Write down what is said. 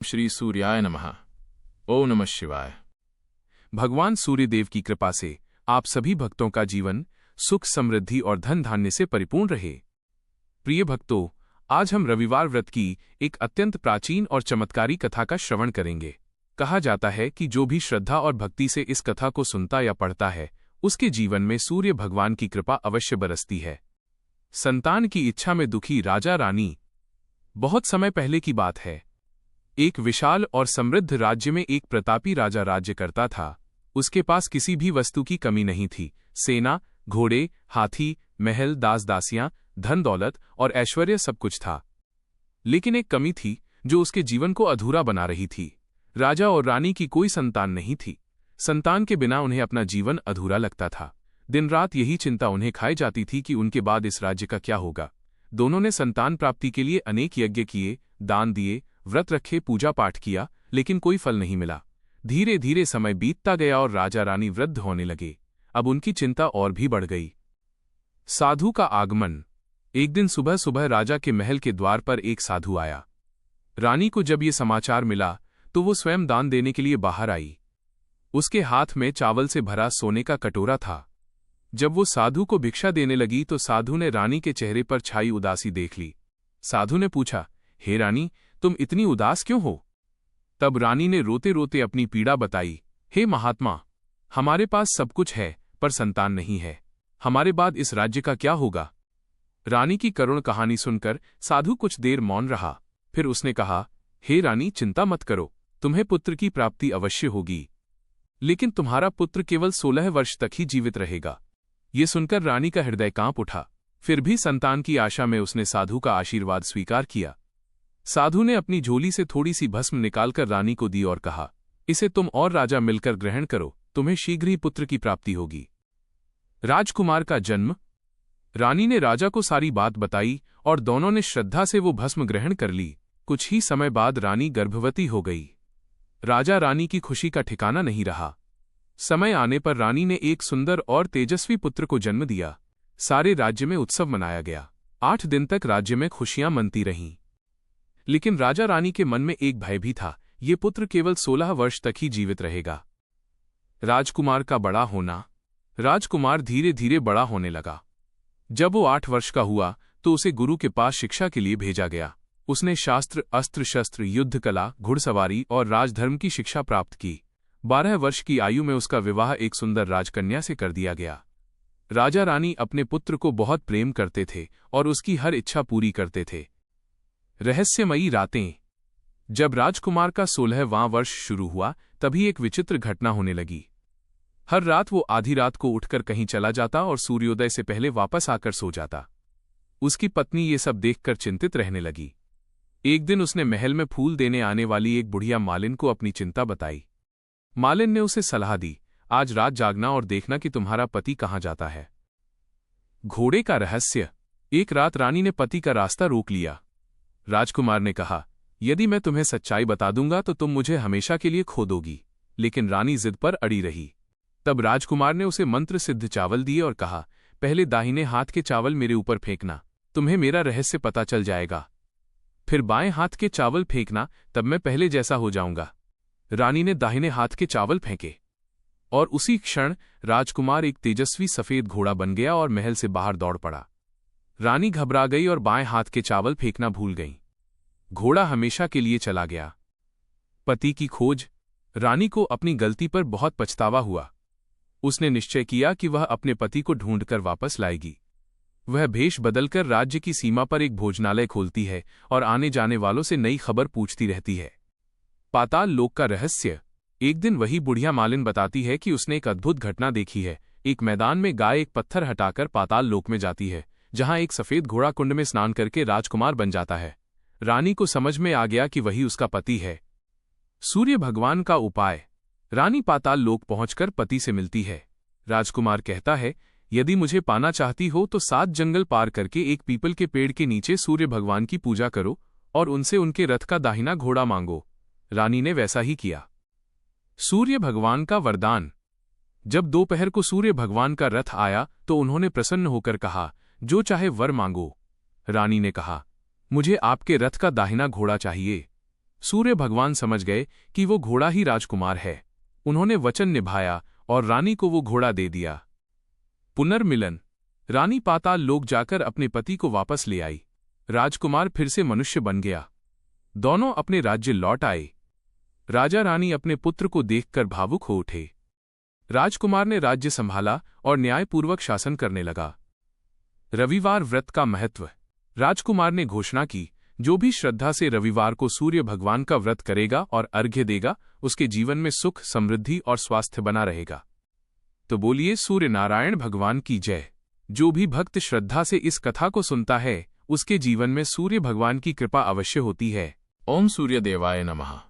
श्री सूर्याय नमः। ओम नमः शिवाय। भगवान सूर्यदेव की कृपा से आप सभी भक्तों का जीवन सुख समृद्धि और धन धान्य से परिपूर्ण रहे। प्रिय भक्तों, आज हम रविवार व्रत की एक अत्यंत प्राचीन और चमत्कारी कथा का श्रवण करेंगे। कहा जाता है कि जो भी श्रद्धा और भक्ति से इस कथा को सुनता या पढ़ता है, उसके जीवन में सूर्य भगवान की कृपा अवश्य बरसती है। संतान की इच्छा में दुखी राजा रानी। बहुत समय पहले की बात है। एक विशाल और समृद्ध राज्य में एक प्रतापी राजा राज्य करता था। उसके पास किसी भी वस्तु की कमी नहीं थी। सेना, घोड़े, हाथी, महल, दास दासियां, धन दौलत और ऐश्वर्य सब कुछ था। लेकिन एक कमी थी जो उसके जीवन को अधूरा बना रही थी। राजा और रानी की कोई संतान नहीं थी। संतान के बिना उन्हें अपना जीवन अधूरा लगता था। दिन रात यही चिंता उन्हें खाई जाती थी कि उनके बाद इस राज्य का क्या होगा। दोनों ने संतान प्राप्ति के लिए अनेक यज्ञ किए, दान दिए, व्रत रखे, पूजा पाठ किया, लेकिन कोई फल नहीं मिला। धीरे धीरे समय बीतता गया और राजा रानी वृद्ध होने लगे। अब उनकी चिंता और भी बढ़ गई। साधु का आगमन। एक दिन सुबह सुबह राजा के महल के द्वार पर एक साधु आया। रानी को जब ये समाचार मिला तो वो स्वयं दान देने के लिए बाहर आई। उसके हाथ में चावल से भरा सोने का कटोरा था। जब वो साधु को भिक्षा देने लगी तो साधु ने रानी के चेहरे पर छाई उदासी देख ली। साधु ने पूछा, हे रानी, तुम इतनी उदास क्यों हो? तब रानी ने रोते रोते अपनी पीड़ा बताई। हे महात्मा, हमारे पास सब कुछ है पर संतान नहीं है। हमारे बाद इस राज्य का क्या होगा? रानी की करुण कहानी सुनकर साधु कुछ देर मौन रहा। फिर उसने कहा, हे रानी, चिंता मत करो, तुम्हें पुत्र की प्राप्ति अवश्य होगी। लेकिन तुम्हारा पुत्र केवल 16 वर्ष तक ही जीवित रहेगा। ये सुनकर रानी का हृदय कांप उठा। फिर भी संतान की आशा में उसने साधु का आशीर्वाद स्वीकार किया। साधु ने अपनी झोली से थोड़ी सी भस्म निकालकर रानी को दी और कहा, इसे तुम और राजा मिलकर ग्रहण करो, तुम्हें शीघ्र ही पुत्र की प्राप्ति होगी। राजकुमार का जन्म। रानी ने राजा को सारी बात बताई और दोनों ने श्रद्धा से वो भस्म ग्रहण कर ली। कुछ ही समय बाद रानी गर्भवती हो गई। राजा रानी की खुशी का ठिकाना नहीं रहा। समय आने पर रानी ने एक सुंदर और तेजस्वी पुत्र को जन्म दिया। सारे राज्य में उत्सव मनाया गया। 8 दिन तक राज्य में खुशियां मनती रहीं। लेकिन राजा रानी के मन में एक भय भी था। ये पुत्र केवल 16 वर्ष तक ही जीवित रहेगा। राजकुमार का बड़ा होना। राजकुमार धीरे धीरे बड़ा होने लगा। जब वो 8 वर्ष का हुआ तो उसे गुरु के पास शिक्षा के लिए भेजा गया। उसने शास्त्र, अस्त्र शस्त्र, युद्ध कला, घुड़सवारी और राजधर्म की शिक्षा प्राप्त की। 12 वर्ष की आयु में उसका विवाह एक सुंदर राजकन्या से कर दिया गया। राजा रानी अपने पुत्र को बहुत प्रेम करते थे और उसकी हर इच्छा पूरी करते थे। रहस्यमयी रातें। जब राजकुमार का 16वां वर्ष शुरू हुआ तभी एक विचित्र घटना होने लगी। हर रात वो आधी रात को उठकर कहीं चला जाता और सूर्योदय से पहले वापस आकर सो जाता। उसकी पत्नी ये सब देखकर चिंतित रहने लगी। एक दिन उसने महल में फूल देने आने वाली एक बुढ़िया मालिन को अपनी चिंता बताई। मालिन ने उसे सलाह दी, आज रात जागना और देखना कि तुम्हारा पति कहाँ जाता है। घोड़े का रहस्य। एक रात रानी ने पति का रास्ता रोक लिया। राजकुमार ने कहा, यदि मैं तुम्हें सच्चाई बता दूंगा तो तुम मुझे हमेशा के लिए खो दोगी। लेकिन रानी जिद पर अड़ी रही। तब राजकुमार ने उसे मंत्र सिद्ध चावल दिए और कहा, पहले दाहिने हाथ के चावल मेरे ऊपर फेंकना, तुम्हें मेरा रहस्य पता चल जाएगा। फिर बाएं हाथ के चावल फेंकना, तब मैं पहले जैसा हो जाऊंगा। रानी ने दाहिने हाथ के चावल फेंके और उसी क्षण राजकुमार एक तेजस्वी सफेद घोड़ा बन गया और महल से बाहर दौड़ पड़ा। रानी घबरा गई और बाएं हाथ के चावल फेंकना भूल गई। घोड़ा हमेशा के लिए चला गया। पति की खोज। रानी को अपनी गलती पर बहुत पछतावा हुआ। उसने निश्चय किया कि वह अपने पति को ढूंढकर वापस लाएगी। वह भेष बदलकर राज्य की सीमा पर एक भोजनालय खोलती है और आने जाने वालों से नई खबर पूछती रहती है। पाताल लोक का रहस्य। एक दिन वही बुढ़िया मालिन बताती है कि उसने एक अद्भुत घटना देखी है। एक मैदान में गाय एक पत्थर हटाकर पाताल लोक में जाती है, जहां एक सफेद घोड़ा कुंड में स्नान करके राजकुमार बन जाता है। रानी को समझ में आ गया कि वही उसका पति है। सूर्य भगवान का उपाय। रानी पाताल लोक पहुंचकर पति से मिलती है। राजकुमार कहता है, यदि मुझे पाना चाहती हो तो 7 जंगल पार करके एक पीपल के पेड़ के नीचे सूर्य भगवान की पूजा करो और उनसे उनके रथ का दाहिना घोड़ा मांगो। रानी ने वैसा ही किया। सूर्य भगवान का वरदान। जब दोपहर को सूर्य भगवान का रथ आया तो उन्होंने प्रसन्न होकर कहा, जो चाहे वर मांगो। रानी ने कहा, मुझे आपके रथ का दाहिना घोड़ा चाहिए। सूर्य भगवान समझ गए कि वो घोड़ा ही राजकुमार है। उन्होंने वचन निभाया और रानी को वो घोड़ा दे दिया। पुनर्मिलन। रानी पाताल लोक जाकर अपने पति को वापस ले आई। राजकुमार फिर से मनुष्य बन गया। दोनों अपने राज्य लौट आए। राजा रानी अपने पुत्र को देखकर भावुक हो उठे। राजकुमार ने राज्य संभाला और न्यायपूर्वक शासन करने लगा। रविवार व्रत का महत्व। राजकुमार ने घोषणा की, जो भी श्रद्धा से रविवार को सूर्य भगवान का व्रत करेगा और अर्घ्य देगा, उसके जीवन में सुख, समृद्धि और स्वास्थ्य बना रहेगा। तो बोलिए सूर्य नारायण भगवान की जय। जो भी भक्त श्रद्धा से इस कथा को सुनता है, उसके जीवन में सूर्य भगवान की कृपा अवश्य होती है। ओम सूर्य देवाय नमः।